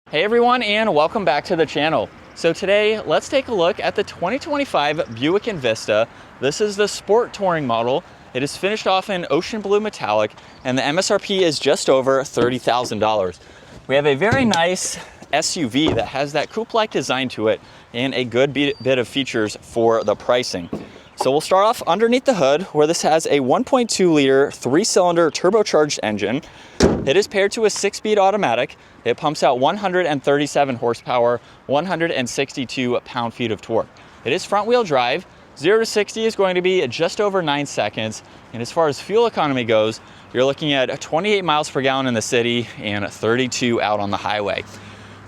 Hey everyone, and welcome back to the channel. So today, let's take a look at the 2025 Buick Envista. This is the Sport Touring model. It is finished off in ocean blue metallic, and the MSRP is just over $30,000. We have a very nice SUV that has that coupe-like design to it and a good bit of features for the pricing. So we'll start off underneath the hood, where this has a 1.2 liter 3-cylinder turbocharged engine. It is paired to a 6-speed automatic. It pumps out 137 horsepower, 162 pound-feet of torque. It is front-wheel drive. 0 to 60 is going to be just over 9 seconds. And as far as fuel economy goes, you're looking at 28 miles per gallon in the city and 32 out on the highway.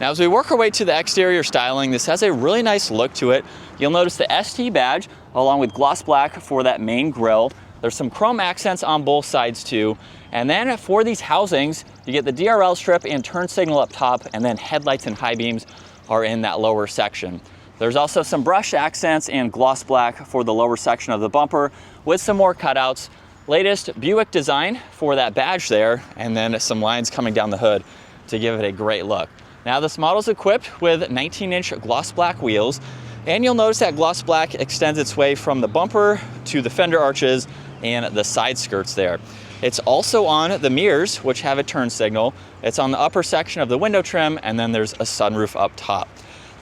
Now, as we work our way to the exterior styling, this has a really nice look to it. You'll notice the ST badge along with gloss black for that main grille. There's some chrome accents on both sides too. And then for these housings, you get the DRL strip and turn signal up top, and then headlights and high beams are in that lower section. There's also some brushed accents and gloss black for the lower section of the bumper with some more cutouts. Latest Buick design for that badge there, and then some lines coming down the hood to give it a great look. Now, this model is equipped with 19-inch gloss black wheels, and you'll notice that gloss black extends its way from the bumper to the fender arches and the side skirts there. It's also on the mirrors, which have a turn signal. It's on the upper section of the window trim, and then there's a sunroof up top.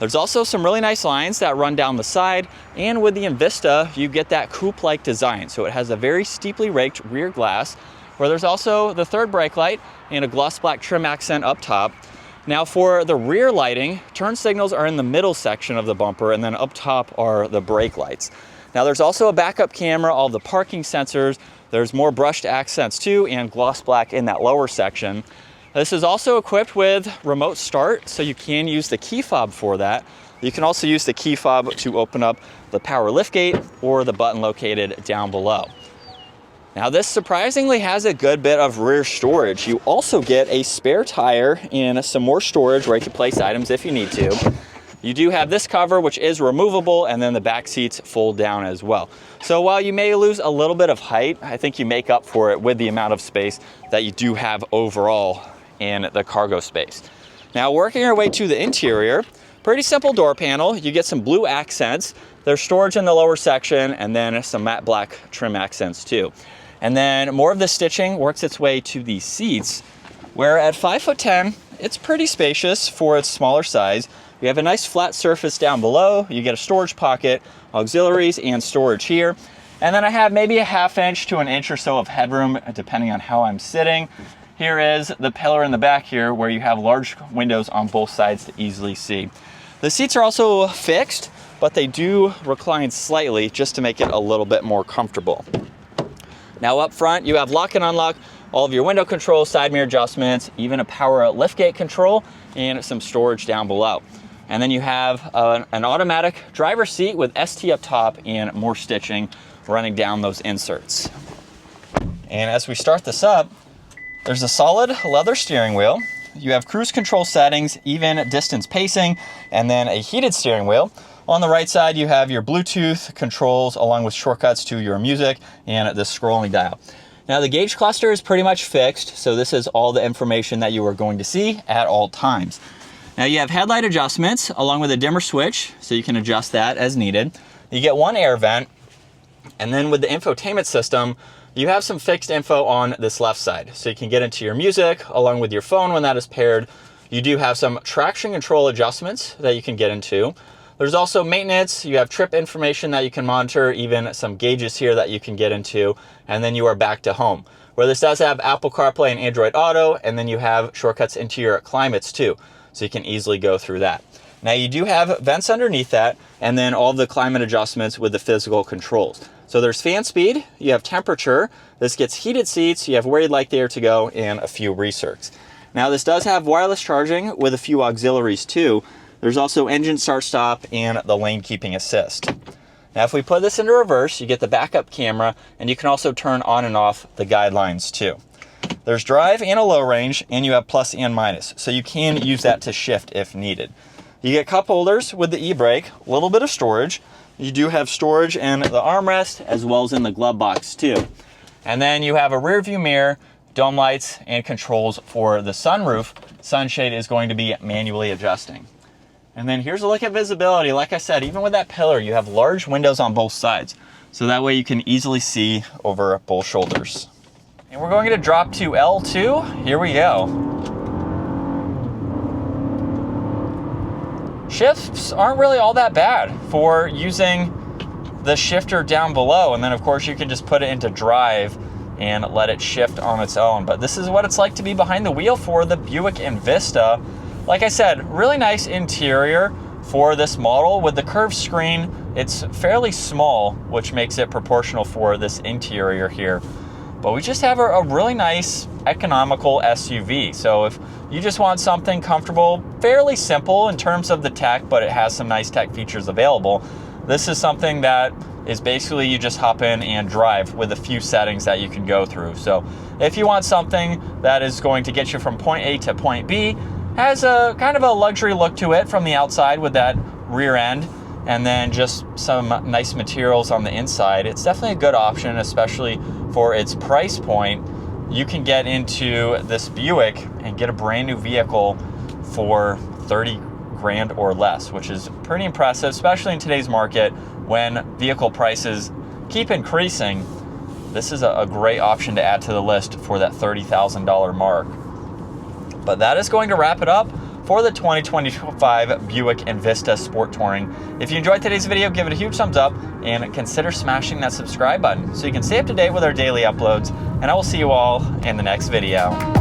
There's also some really nice lines that run down the side, and with the Invista, you get that coupe-like design. So it has a very steeply raked rear glass, where there's also the third brake light and a gloss black trim accent up top. Now, for the rear lighting, turn signals are in the middle section of the bumper, and then up top are the brake lights. Now, there's also a backup camera, all the parking sensors. There's more brushed accents too, and gloss black in that lower section. This is also equipped with remote start, so you can use the key fob for that. You can also use the key fob to open up the power liftgate or the button located down below. Now, this surprisingly has a good bit of rear storage. You also get a spare tire and some more storage where you can place items if you need to. You do have this cover, which is removable, and then the back seats fold down as well. So while you may lose a little bit of height, I think you make up for it with the amount of space that you do have overall in the cargo space. Now, working our way to the interior, pretty simple door panel. You get some blue accents. There's storage in the lower section, and then some matte black trim accents too. And then more of the stitching works its way to the seats, where at 5'10", it's pretty spacious for its smaller size. You have a nice flat surface down below. You get a storage pocket, auxiliaries, and storage here. And then I have maybe a ½ to an inch or so of headroom, depending on how I'm sitting. Here is the pillar in the back here, where you have large windows on both sides to easily see. The seats are also fixed, but they do recline slightly just to make it a little bit more comfortable. Now, up front, you have lock and unlock, all of your window controls, side mirror adjustments, even a power liftgate control, and some storage down below. And then you have an automatic driver's seat with ST up top and more stitching running down those inserts. And as we start this up, there's a solid leather steering wheel. You have cruise control settings, even distance pacing, and then a heated steering wheel. On the right side, you have your Bluetooth controls along with shortcuts to your music and the scrolling dial. Now, the gauge cluster is pretty much fixed, so this is all the information that you are going to see at all times. Now, you have headlight adjustments along with a dimmer switch, so you can adjust that as needed. You get one air vent, and then with the infotainment system, you have some fixed info on this left side, so you can get into your music along with your phone when that is paired. You do have some traction control adjustments that you can get into. There's also maintenance. You have trip information that you can monitor, even some gauges here that you can get into, and then you are back to home, where this does have Apple CarPlay and Android Auto, and then you have shortcuts into your climates too, so you can easily go through that. Now, you do have vents underneath that, and then all the climate adjustments with the physical controls. So there's fan speed, you have temperature, this gets heated seats, you have where you'd like the air to go, and a few recircs. Now, this does have wireless charging with a few auxiliaries too. There's also engine start-stop and the lane keeping assist. Now, if we put this into reverse, you get the backup camera, and you can also turn on and off the guidelines too. There's drive and a low range, and you have plus and minus, so you can use that to shift if needed. You get cup holders with the e-brake, a little bit of storage. You do have storage in the armrest as well as in the glove box too. And then you have a rear view mirror, dome lights and controls for the sunroof. Sunshade is going to be manually adjusting. And then here's a look at visibility. Like I said, even with that pillar, you have large windows on both sides. So that way you can easily see over both shoulders. And we're going to drop to L2. Here we go. Shifts aren't really all that bad for using the shifter down below. And then of course you can just put it into drive and let it shift on its own. But this is what it's like to be behind the wheel for the Buick Envista. Like I said, really nice interior for this model. With the curved screen, it's fairly small, which makes it proportional for this interior here. But we just have a really nice economical SUV. So if you just want something comfortable, fairly simple in terms of the tech, but it has some nice tech features available, this is something that is basically you just hop in and drive with a few settings that you can go through. So if you want something that is going to get you from point A to point B, has a kind of a luxury look to it from the outside with that rear end, and then just some nice materials on the inside, it's definitely a good option, especially for its price point. You can get into this Buick and get a brand new vehicle for 30 grand or less, which is pretty impressive, especially in today's market when vehicle prices keep increasing. This is a great option to add to the list for that $30,000 mark. But that is going to wrap it up for the 2025 Buick Envista Sport Touring. If you enjoyed today's video, give it a huge thumbs up and consider smashing that subscribe button so you can stay up to date with our daily uploads. And I will see you all in the next video.